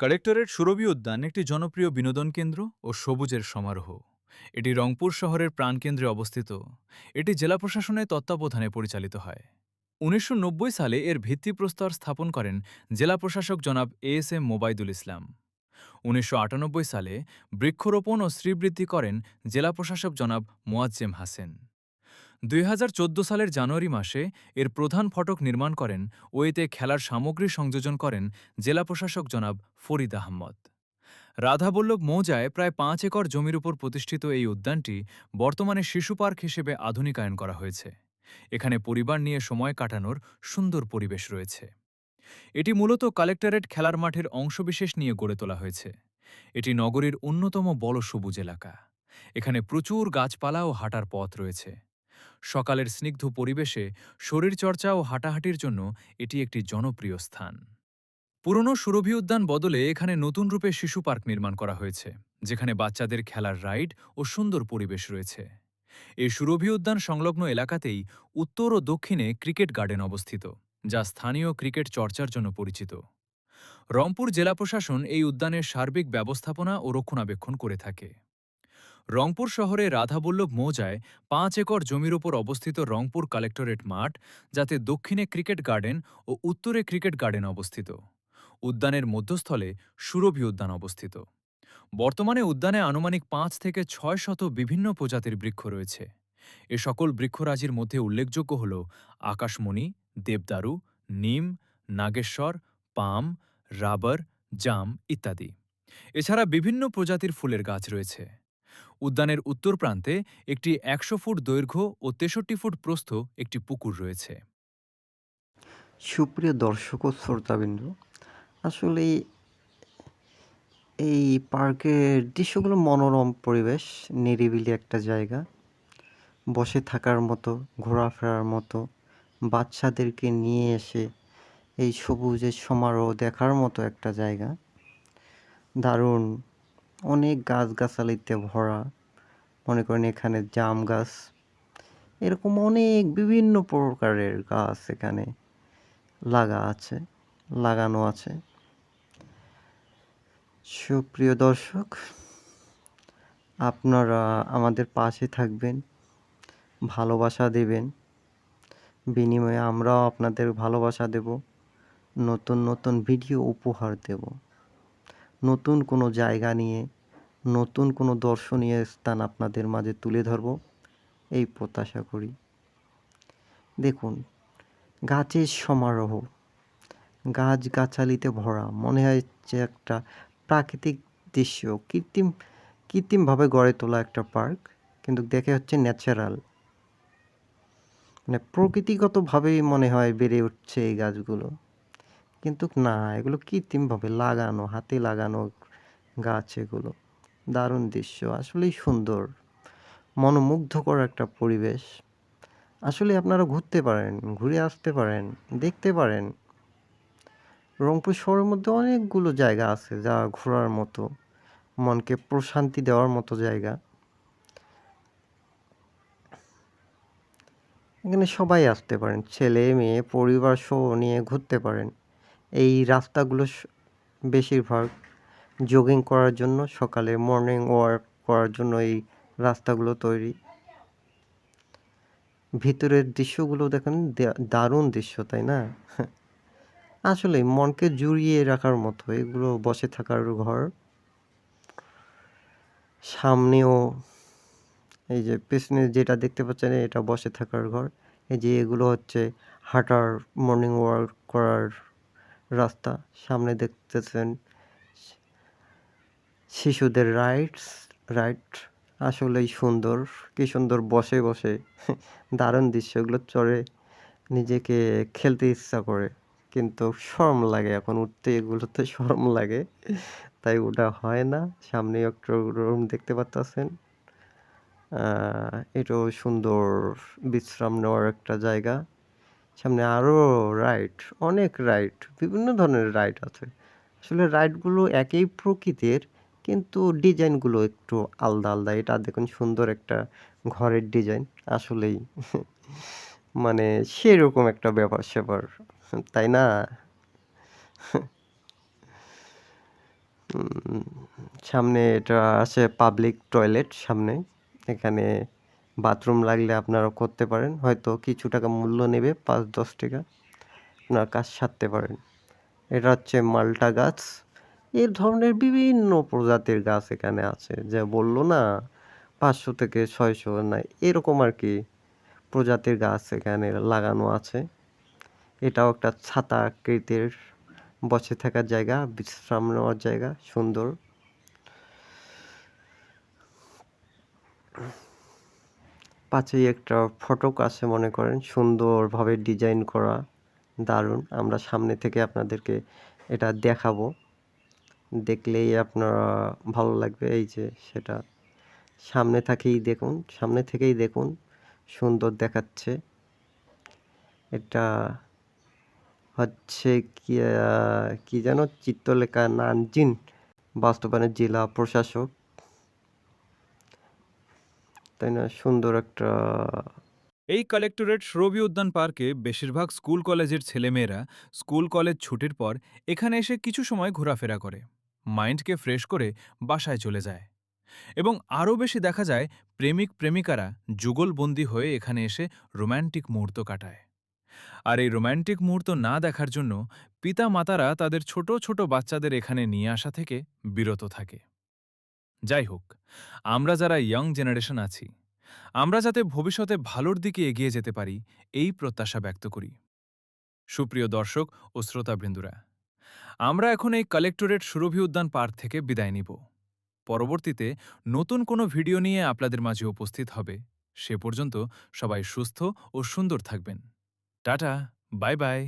Collectorate সুরভি উদ্যান একটি জনপ্রিয় বিনোদন কেন্দ্র ও সবুজের সমারোহ। এটি রংপুর শহরের প্রাণকেন্দ্রে অবস্থিত। এটি জেলা প্রশাসনের তত্ত্বাবধানে পরিচালিত হয়। ১৯৯০ সালে এর ভিত্তিপ্রস্তর স্থাপন করেন জেলা প্রশাসক জনাব এএসএম মোবাইদুল ইসলাম। ১৯৯৮ সালে বৃক্ষরোপণ ও শ্রীবৃদ্ধি করেন জেলা প্রশাসক জনাব মোয়াজ্জেম হাসেন। ২০১৪ সালের জানুয়ারি মাসে এর প্রধান ফটক নির্মাণ করেন ও এতে খেলার সামগ্রী সংযোজন করেন জেলা প্রশাসক জনাব ফরিদ আহমদ। রাধাবল্লভ মৌজায় প্রায় ৫ একর জমির উপর প্রতিষ্ঠিত এই উদ্যানটি বর্তমানে শিশু পার্ক হিসেবে আধুনিকায়ন করা হয়েছে। এখানে পরিবার নিয়ে সময় কাটানোর সুন্দর পরিবেশ রয়েছে। এটি মূলত কালেক্টরেট খেলার মাঠের অংশবিশেষ নিয়ে গড়ে তোলা হয়েছে। এটি নগরীর অন্যতম বড় সবুজ এলাকা। এখানে প্রচুর গাছপালা ও হাঁটার পথ রয়েছে। সকালের স্নিগ্ধ পরিবেশে শরীরচর্চা ও হাঁটাহাঁটির জন্য এটি একটি জনপ্রিয় স্থান। পুরনো সুরভি উদ্যান বদলে এখানে নতুন রূপে শিশু পার্ক নির্মাণ করা হয়েছে, যেখানে বাচ্চাদের খেলার রাইড ও সুন্দর পরিবেশ রয়েছে। এই সুরভি উদ্যান সংলগ্ন এলাকাতেই উত্তর ও দক্ষিণে ক্রিকেট গার্ডেন অবস্থিত, যা স্থানীয় ক্রিকেট চর্চার জন্য পরিচিত। রংপুর জেলা প্রশাসন এই উদ্যানের সার্বিক ব্যবস্থাপনা ও রক্ষণাবেক্ষণ করে থাকে। রংপুর শহরে রাধাবল্লভ মৌজায় ৫ একর জমির ওপর অবস্থিত রংপুর কালেক্টরেট মাঠ, যাতে দক্ষিণে ক্রিকেট গার্ডেন ও উত্তরে ক্রিকেট গার্ডেন অবস্থিত। উদ্যানের মধ্যস্থলে সুরভি উদ্যান অবস্থিত। বর্তমানে উদ্যানে আনুমানিক ৫ থেকে ৬ শত বিভিন্ন প্রজাতির বৃক্ষ রয়েছে। এ সকল বৃক্ষরাজির মধ্যে উল্লেখযোগ্য হল আকাশমণি, দেবদারু, নিম, নাগেশ্বর, পাম, রাবার, জাম ইত্যাদি। এছাড়া বিভিন্ন প্রজাতির ফুলের গাছ রয়েছে। উদ্যানের উত্তর প্রান্তে একটি ১০০ ফুট দৈর্ঘ্য ও ৬৩ ফুট প্রস্থ একটি পুকুর রয়েছে। সুপ্রিয় দর্শক ও শ্রোতাবৃন্দ, আসলে এই পার্কের দৃশ্যগুলো মনোরম পরিবেশ, নিরিবিলি একটা জায়গা, বসে থাকার মতো, ঘোরাফেরার মতো, বাচ্চাদেরকে নিয়ে এসে এই সবুজের সমারোহ দেখার মতো একটা জায়গা। দারুণ, অনেক গাছগাছালিতে ভরা। মনে করেন এখানে জাম গাছ, এরকম অনেক বিভিন্ন প্রকারের গাছ এখানে লাগানো আছে। সুপ্রিয় দর্শক, আপনারা আমাদের পাশে থাকবেন, ভালোবাসা দেবেন, বিনিময়ে আমরাও আপনাদের ভালোবাসা দেব, নতুন নতুন ভিডিও উপহার দেব, নতুন কোনো জায়গা নিয়ে, নতুন কোনো দর্শনীয় স্থান আপনাদের মাঝে তুলে ধরব, এই প্রত্যাশা করি। দেখুন, গাছের সমারোহ, গাছগাছালিতে ভরা, মনে হয় যে একটা প্রাকৃতিক দৃশ্য, কৃত্রিমভাবে গড়ে তোলা একটা পার্ক, কিন্তু দেখে হচ্ছে ন্যাচারাল, মানে প্রকৃতিগতভাবেই মনে হয় বেড়ে উঠছে এই গাছগুলো, কিন্তু না, এগুলো কৃত্রিমভাবে লাগানো, হাতে লাগানো গাছ এগুলো। দারুণ দৃশ্য, আসলেই সুন্দর, মনোমুগ্ধকর একটা পরিবেশ। আসলে আপনারা ঘুরতে পারেন, ঘুরে আসতে পারেন, দেখতে পারেন। রংপুর শহরের মধ্যে অনেকগুলো জায়গা আছে যা ঘোরার মতো, মনকে প্রশান্তি দেওয়ার মতো জায়গা। এখানে সবাই আসতে পারেন, ছেলে মেয়ে পরিবার সহ নিয়ে ঘুরতে পারেন। এই রাস্তাগুলো বেশিরভাগ জগিং করার জন্য, সকালে মর্নিং ওয়াক করার জন্য এই রাস্তাগুলো তৈরি। ভিতরের দৃশ্যগুলো দেখেন, দারুণ দৃশ্য, তাই না? আসলে মনকে জুড়িয়ে রাখার মতো, এগুলো বসে থাকার ঘর। সামনেও এই যে পেছনে যেটা দেখতে পাচ্ছেন, এটা বসে থাকার ঘর। এই যে এগুলো হচ্ছে হাঁটার, মর্নিং ওয়াক করার রাস্তা। সামনে দেখতেছেন শিশুদের রাইড, আসলেই সুন্দর, কি সুন্দর বসে বসে দারুণ দৃশ্য। এগুলো চড়ে নিজেকে খেলতে ইচ্ছা করে, কিন্তু শরম লাগে, এখন উঠতে এগুলোতে শরম লাগে, তাই ওটা হয় না। সামনে একটা রুম দেখতে পাচ্ছেন, এটাও সুন্দর বিশ্রাম নেওয়ার একটা জায়গা। সামনে আরও রাইড, অনেক রাইড, বিভিন্ন ধরনের রাইড আছে। আসলে রাইডগুলো একই প্রকৃতির, কিন্তু ডিজাইনগুলো একটু আলাদা আলাদা। এটা দেখুন, সুন্দর একটা ঘরের ডিজাইন, আসলেই মানে সেরকম একটা ব্যাপার স্যাপার, তাই না? উম সামনে এটা আছে পাবলিক টয়লেট সামনে। এখানে বাথরুম লাগলে আপনারা করতে পারেন। হয়তো কিছু টাকা মূল্য নেবে, ৳৫-১০ আপনার কাজ সারতে পারেন। এটা হচ্ছে মাল্টা গাছ। এ ধরনের বিভিন্ন প্রজাতির গাছ এখানে আছে। যে বলল না ৫০০ থেকে ৬০০ না এরকম আরকি প্রজাতির গাছ এখানে লাগানো আছে। এটাও একটা ছাতা আকৃতির বসে থাকার জায়গা, বিশ্রাম নেওয়ার জায়গা, সুন্দর। পাশেই একটা ফটক আছে মনে করেন, সুন্দরভাবে ডিজাইন করা, দারুণ। আমরা সামনে থেকে আপনাদেরকে এটা দেখাবো। দেখলেই আপনারা ভালো লাগবে। এই যে সেটা সামনে থেকেই দেখুন, সুন্দর দেখাচ্ছে। এটা হচ্ছে কি যেন চিত্রলেখা নানজিন বাস্তবায়নের জেলা প্রশাসক, তাই না? সুন্দর একটা এই কালেক্টরেট সরবি উদ্যান পার্কে বেশিরভাগ স্কুল কলেজের ছেলেমেয়েরা স্কুল কলেজ ছুটির পর এখানে এসে কিছু সময় ঘোরাফেরা করে, মাইন্ডকে ফ্রেশ করে বাসায় চলে যায়। এবং আরও বেশি দেখা যায় প্রেমিক প্রেমিকারা যুগলবন্দী হয়ে এখানে এসে রোম্যান্টিক মুহূর্ত কাটায়। আর এই রোম্যান্টিক মুহূর্ত না দেখার জন্য পিতা মাতারা তাদের ছোট ছোট বাচ্চাদের এখানে নিয়ে আসা থেকে বিরত থাকে। যাই হোক, আমরা যারা ইয়াং জেনারেশন আছি, আমরা যাতে ভবিষ্যতে ভালোর দিকে এগিয়ে যেতে পারি, এই প্রত্যাশা ব্যক্ত করি। সুপ্রিয় দর্শক ও শ্রোতাবৃন্দুরা, আমরা এখন এই কালেক্টরেট সুরভি উদ্যান পার্ক থেকে বিদায় নিব। পরবর্তীতে নতুন কোনো ভিডিও নিয়ে আপনাদের মাঝে উপস্থিত হবে। সে পর্যন্ত সবাই সুস্থ ও সুন্দর থাকবেন। Tata, bye bye.